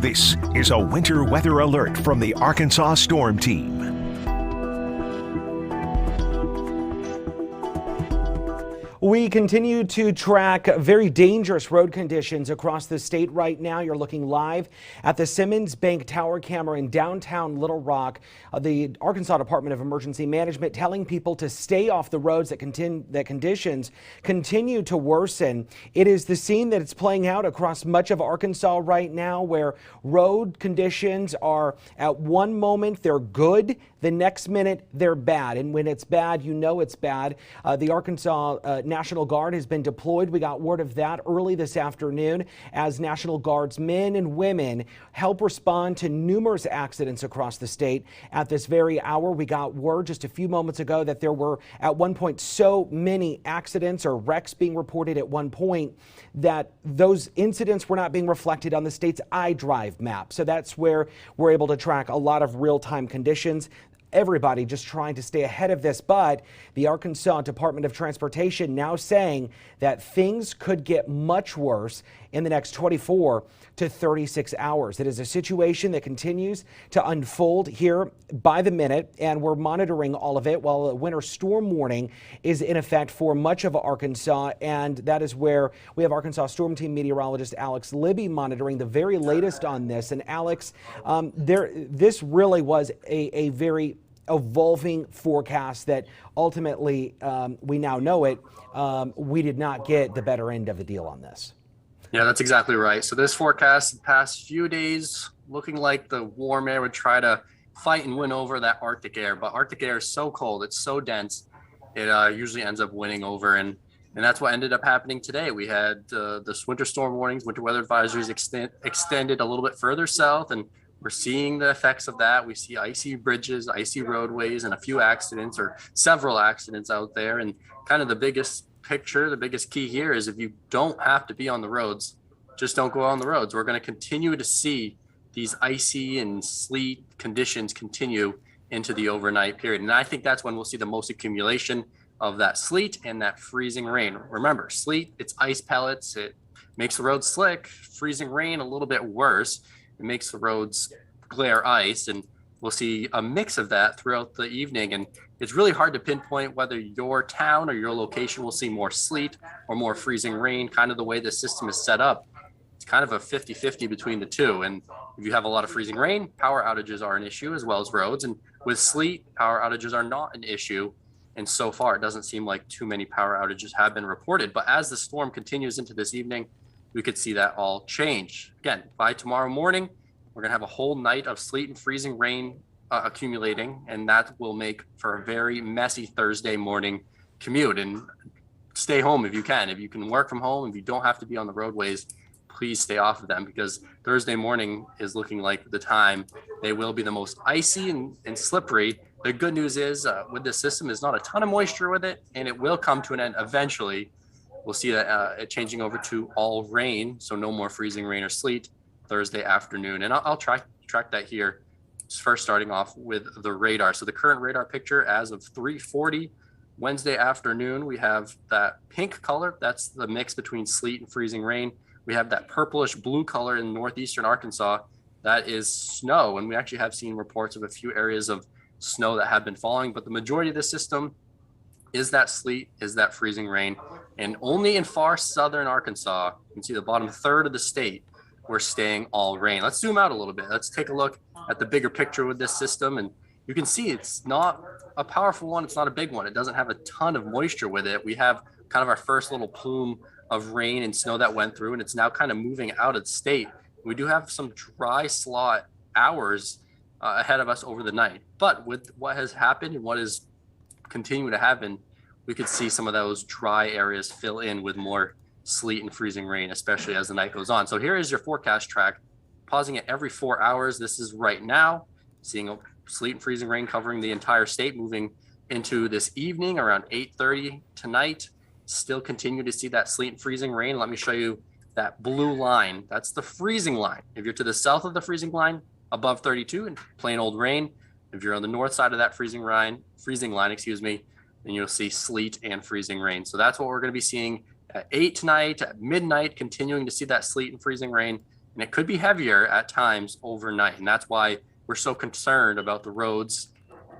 This is a winter weather alert from the Arkansas Storm Team. We continue to track very dangerous road conditions across the state right now. You're looking live at the Simmons Bank Tower camera in downtown Little Rock. The Arkansas Department of Emergency Management telling people to stay off the roads that conditions continue to worsen. It is the scene that it's playing out across much of Arkansas right now, where road conditions are at one moment they're good, the next minute they're bad. And when it's bad, you know it's bad. The Arkansas National Guard has been deployed. We got word of that early this afternoon as National Guard's men and women help respond to numerous accidents across the state. At this very hour, we got word just a few moments ago that there were at one point so many accidents or wrecks being reported at one point that those incidents were not being reflected on the state's iDrive map. So that's where we're able to track a lot of real-time conditions. Everybody just trying to stay ahead of this, but the Arkansas Department of Transportation now saying that things could get much worse in the next 24 to 36 hours. It is a situation that continues to unfold here by the minute, and we're monitoring all of it while a winter storm warning is in effect for much of Arkansas, and that is where we have Arkansas Storm Team meteorologist Alex Libby monitoring the very latest on this. And Alex, this really was a very evolving forecast that ultimately we now know it. We did not get the better end of the deal on this. Yeah, that's exactly right. So this forecast the past few days looking like the warm air would try to fight and win over that Arctic air, but Arctic air is so cold, it's so dense, it usually ends up winning over, and that's what ended up happening today. We had this winter storm warnings, winter weather advisories extended a little bit further south, and we're seeing the effects of that. We see icy bridges, icy roadways, and a few accidents or several accidents out there. And kind of the biggest picture, the biggest key here is if you don't have to be on the roads, just don't go on the roads. We're going to continue to see these icy and sleet conditions continue into the overnight period. And I think that's when we'll see the most accumulation of that sleet and that freezing rain. Remember, sleet, it's ice pellets. It makes the roads slick. Freezing rain, a little bit worse. It makes the roads glare ice, and we'll see a mix of that throughout the evening. And it's really hard to pinpoint whether your town or your location will see more sleet or more freezing rain. Kind of the way the system is set up, it's kind of a 50-50 between the two. And if you have a lot of freezing rain, power outages are an issue as well as roads. And with sleet, power outages are not an issue. And so far, it doesn't seem like too many power outages have been reported. But as the storm continues into this evening, we could see that all change. Again, by tomorrow morning, we're gonna have a whole night of sleet and freezing rain accumulating, and that will make for a very messy Thursday morning commute. And stay home if you can. If you can work from home, if you don't have to be on the roadways, please stay off of them, because Thursday morning is looking like the time they will be the most icy and slippery. The good news is with this system, there's not a ton of moisture with it, and it will come to an end eventually. We'll see that it changing over to all rain, so no more freezing rain or sleet Thursday afternoon. And I'll track that here. First, starting off with the radar. So the current radar picture as of 3:40 Wednesday afternoon, we have that pink color. That's the mix between sleet and freezing rain. We have that purplish blue color in northeastern Arkansas. That is snow. And we actually have seen reports of a few areas of snow that have been falling, but the majority of the system is that sleet, is that freezing rain. And only in far southern Arkansas, you can see the bottom third of the state, we're staying all rain. Let's zoom out a little bit. Let's take a look at the bigger picture with this system. And you can see it's not a powerful one. It's not a big one. It doesn't have a ton of moisture with it. We have kind of our first little plume of rain and snow that went through, and it's now kind of moving out of the state. We do have some dry slot hours ahead of us over the night. But with what has happened and what is continuing to happen, we could see some of those dry areas fill in with more sleet and freezing rain, especially as the night goes on. So here is your forecast track, pausing it every 4 hours. This is right now, seeing a sleet and freezing rain covering the entire state, moving into this evening around 8:30 tonight. Still continue to see that sleet and freezing rain. Let me show you that blue line. That's the freezing line. If you're to the south of the freezing line, above 32 and plain old rain. If you're on the north side of that freezing line, then you'll see sleet and freezing rain. So that's what we're going to be seeing at 8 tonight, at midnight, continuing to see that sleet and freezing rain. And it could be heavier at times overnight. And that's why we're so concerned about the roads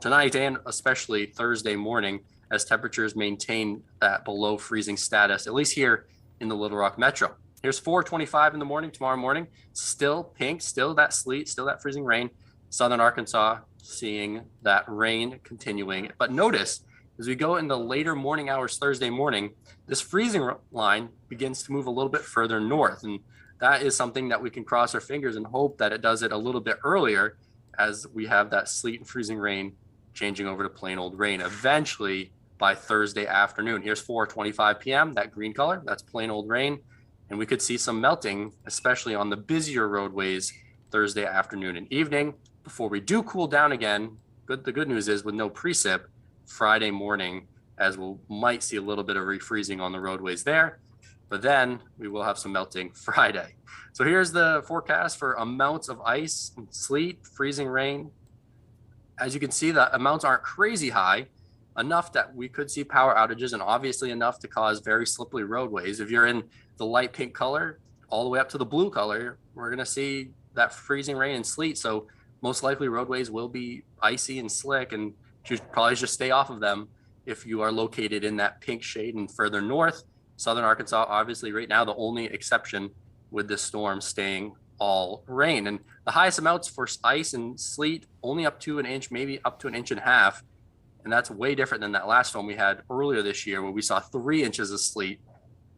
tonight and especially Thursday morning as temperatures maintain that below freezing status, at least here in the Little Rock Metro. Here's 4:25 in the morning tomorrow morning. Still pink, still that sleet, still that freezing rain. Southern Arkansas seeing that rain continuing. But notice as we go in the later morning hours Thursday morning, this freezing line begins to move a little bit further north. And that is something that we can cross our fingers and hope that it does it a little bit earlier as we have that sleet and freezing rain changing over to plain old rain eventually by Thursday afternoon. Here's 4:25 p.m., that green color, that's plain old rain. And we could see some melting, especially on the busier roadways Thursday afternoon and evening before we do cool down again. The good news is with no precip Friday morning, as we might see a little bit of refreezing on the roadways there, but then we will have some melting Friday. So here's the forecast for amounts of ice and sleet, freezing rain. As you can see, the amounts aren't crazy high, enough that we could see power outages and obviously enough to cause very slippery roadways. If you're in the light pink color all the way up to the blue color, we're going to see that freezing rain and sleet. So most likely roadways will be icy and slick, and you should probably just stay off of them if you are located in that pink shade and further north. Southern Arkansas, obviously right now, the only exception with this storm staying all rain. And the highest amounts for ice and sleet only up to an inch, maybe up to an inch and a half. And that's way different than that last storm we had earlier this year where we saw 3 inches of sleet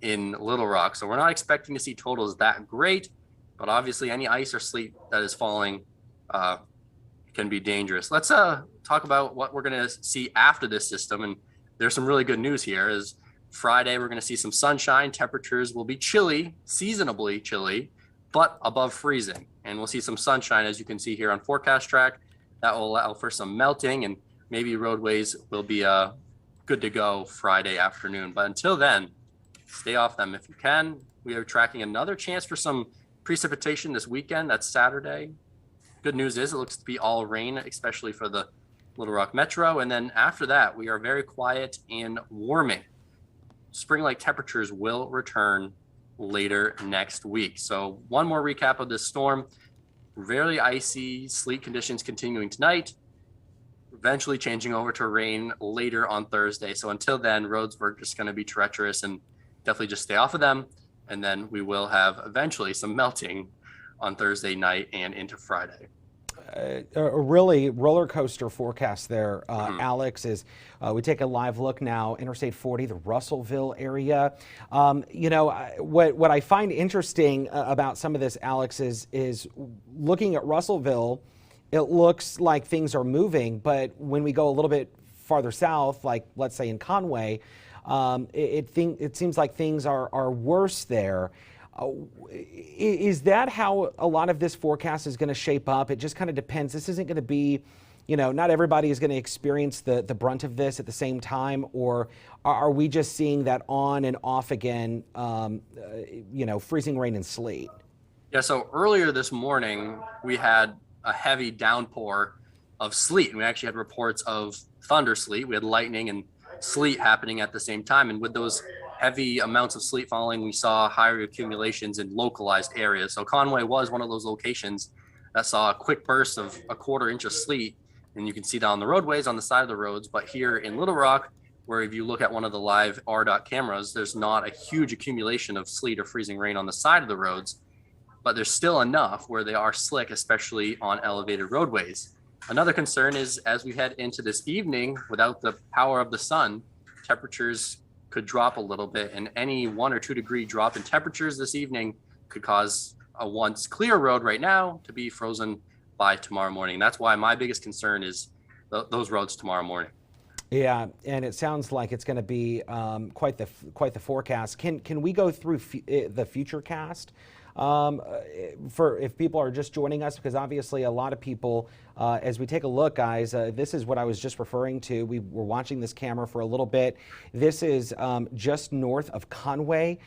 in Little Rock. So we're not expecting to see totals that great, but obviously any ice or sleet that is falling can be dangerous. Let's talk about what we're going to see after this system. And there's some really good news here. Is Friday, we're going to see some sunshine. Temperatures will be chilly, seasonably chilly, but above freezing. And we'll see some sunshine, as you can see here on forecast track. That will allow for some melting, and maybe roadways will be good to go Friday afternoon. But until then, stay off them if you can. We are tracking another chance for some precipitation this weekend. That's Saturday. Good news is it looks to be all rain, especially for the Little Rock Metro. And then after that, we are very quiet and warming. Spring-like temperatures will return later next week. So one more recap of this storm. Very icy, sleet conditions continuing tonight, eventually changing over to rain later on Thursday. So until then, roads are just going to be treacherous, and definitely just stay off of them. And then we will have eventually some melting on Thursday night and into Friday. A really roller coaster forecast there, Alex, is we take a live look now, Interstate 40, the Russellville area. What I find interesting about some of this, Alex, is looking at Russellville, it looks like things are moving, but when we go a little bit farther south, like let's say in Conway, it seems like things are worse there. Is that how a lot of this forecast is going to shape up? It just kind of depends. This isn't going to be, not everybody is going to experience the brunt of this at the same time, or are we just seeing that on and off again, freezing rain and sleet? Yeah, so earlier this morning, we had a heavy downpour of sleet. We actually had reports of thunder sleet. We had lightning and sleet happening at the same time. And with those heavy amounts of sleet falling, we saw higher accumulations in localized areas. So Conway was one of those locations that saw a quick burst of a 1/4 inch of sleet. And you can see that on the roadways, on the side of the roads. But here in Little Rock, where if you look at one of the live RDOT cameras, there's not a huge accumulation of sleet or freezing rain on the side of the roads, but there's still enough where they are slick, especially on elevated roadways. Another concern is as we head into this evening, without the power of the sun, temperatures could drop a little bit, and any 1 or 2 degree drop in temperatures this evening could cause a once clear road right now to be frozen by tomorrow morning. That's why my biggest concern is those roads tomorrow morning. Yeah, and it sounds like it's going to be quite the forecast. Can we go through the Futurecast for if people are just joining us? Because obviously a lot of people, as we take a look, guys, this is what I was just referring to. We were watching this camera for a little bit. This is just north of Conway.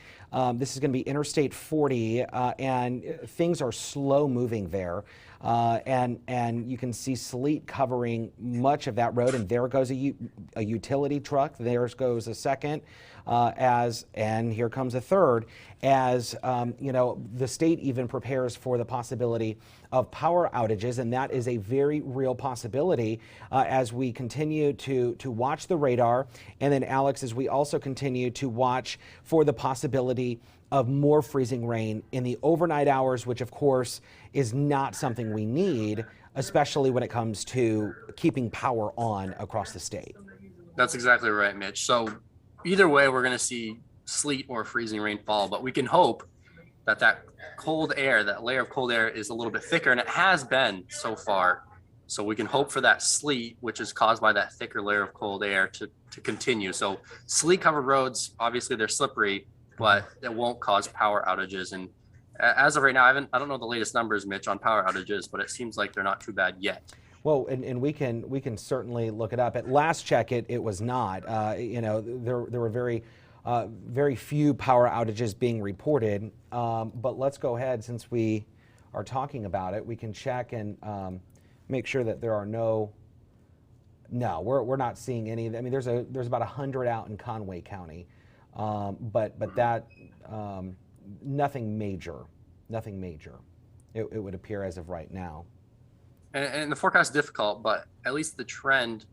This is going to be Interstate 40, and things are slow moving there. And you can see sleet covering much of that road, and there goes a utility truck. There goes a second. and here comes a third, as the state even prepares for the possibility of power outages, and that is a very real possibility as we continue to watch the radar. And then, Alex, as we also continue to watch for the possibility of more freezing rain in the overnight hours, which of course is not something we need, especially when it comes to keeping power on across the state. That's exactly right, Mitch. So either way, we're going to see sleet or freezing rain fall, but we can hope that cold air, that layer of cold air, is a little bit thicker, and it has been so far. So we can hope for that sleet, which is caused by that thicker layer of cold air, to continue. So sleet covered roads, obviously they're slippery, but it won't cause power outages. And as of right now, I don't know the latest numbers, Mitch, on power outages, but it seems like they're not too bad yet. Well, and we can certainly look it up. At last check, it was not. There were very few power outages being reported. But let's go ahead, since we are talking about it, we can check and make sure that there are no. No, we're not seeing any. I mean, there's about 100 out in Conway County, but that nothing major. It would appear as of right now. And the forecast is difficult, but at least the trend,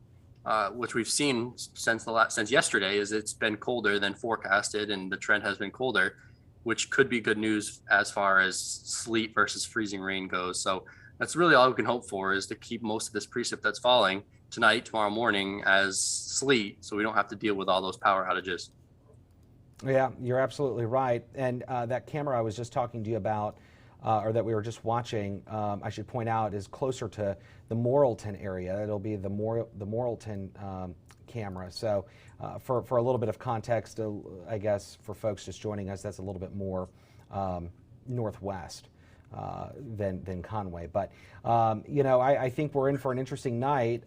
which we've seen since yesterday, is it's been colder than forecasted, and the trend has been colder, which could be good news as far as sleet versus freezing rain goes. So that's really all we can hope for, is to keep most of this precip that's falling tonight, tomorrow morning, as sleet, so we don't have to deal with all those power outages. Yeah, you're absolutely right. And that camera I was just talking to you about, or that we were just watching, I should point out, is closer to the Morrilton area. It'll be the Morrilton camera. So for a little bit of context, I guess for folks just joining us, that's a little bit more northwest than Conway. But I think we're in for an interesting night.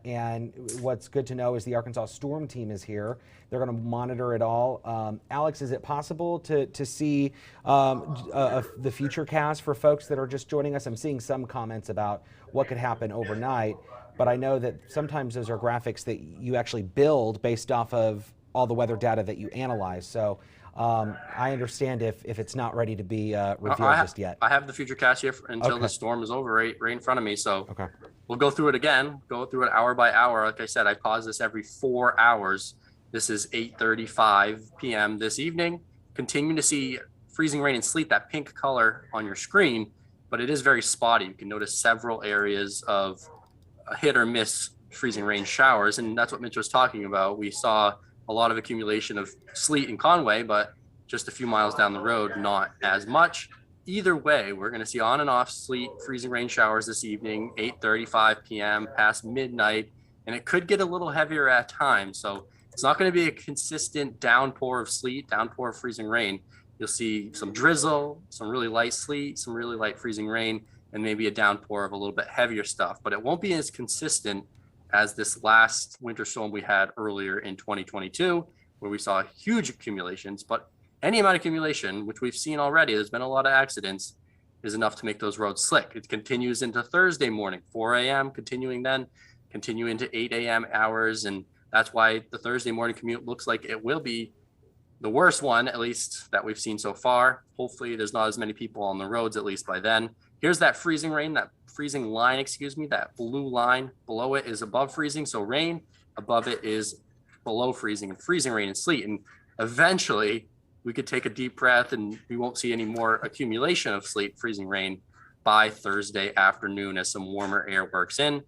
And what's good to know is the Arkansas Storm team is here. They're going to monitor it all. Alex, is it possible to see the Futurecast for folks that are just joining us? I'm seeing some comments about what could happen overnight, but I know that sometimes those are graphics that you actually build based off of all the weather data that you analyze. So I understand if it's not ready to be revealed just yet. I have the Futurecast here until the storm is over, right in front of me. So we'll go through it again, go through it hour by hour. Like I said, I pause this every 4 hours. This is 8:35 p.m. this evening. Continuing to see freezing rain and sleet, that pink color on your screen, but it is very spotty. You can notice several areas of hit or miss freezing rain showers, and that's what Mitch was talking about. We saw a lot of accumulation of sleet in Conway, but just a few miles down the road, not as much. Either way, we're going to see on and off sleet, freezing rain showers this evening, 8:35 p.m. past midnight, and it could get a little heavier at times. So it's not going to be a consistent downpour of sleet, downpour of freezing rain. You'll see some drizzle, some really light sleet, some really light freezing rain, and maybe a downpour of a little bit heavier stuff. But it won't be as consistent as this last winter storm we had earlier in 2022, where we saw huge accumulations. But any amount of accumulation, which we've seen already, there's been a lot of accidents, is enough to make those roads slick. It continues into Thursday morning, 4 a.m., continue into 8 a.m. hours. And that's why the Thursday morning commute looks like it will be the worst one, at least that we've seen so far. Hopefully there's not as many people on the roads, at least by then. Here's that freezing rain, that freezing line, that blue line. Below it is above freezing, so rain. Above it is below freezing, and freezing rain and sleet. And eventually we could take a deep breath and we won't see any more accumulation of sleet, freezing rain by Thursday afternoon as some warmer air works in.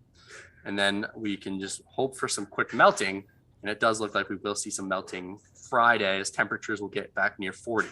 And then we can just hope for some quick melting. And it does look like we will see some melting Friday as temperatures will get back near 40.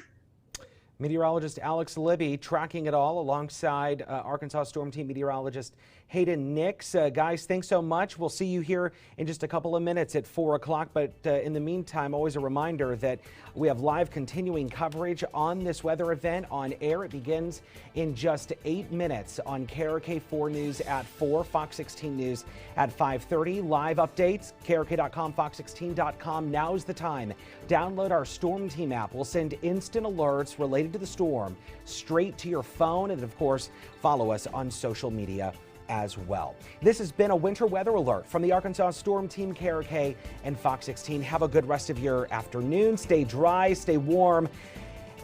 Meteorologist Alex Libby tracking it all alongside Arkansas Storm Team meteorologist Hayden Nix. Guys, thanks so much. We'll see you here in just a couple of minutes at 4 o'clock. But in the meantime, always a reminder that we have live continuing coverage on this weather event on air. It begins in just 8 minutes on KARK 4 News at 4, Fox 16 News at 5:30. Live updates, KARK.com, Fox16.com. Now's the time. Download our Storm Team app. We'll send instant alerts related to the storm straight to your phone. And of course, follow us on social media. as well. This has been a winter weather alert from the Arkansas Storm Team, KARK and Fox 16. Have a good rest of your afternoon. Stay dry, stay warm,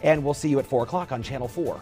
and we'll see you at 4 o'clock on Channel 4.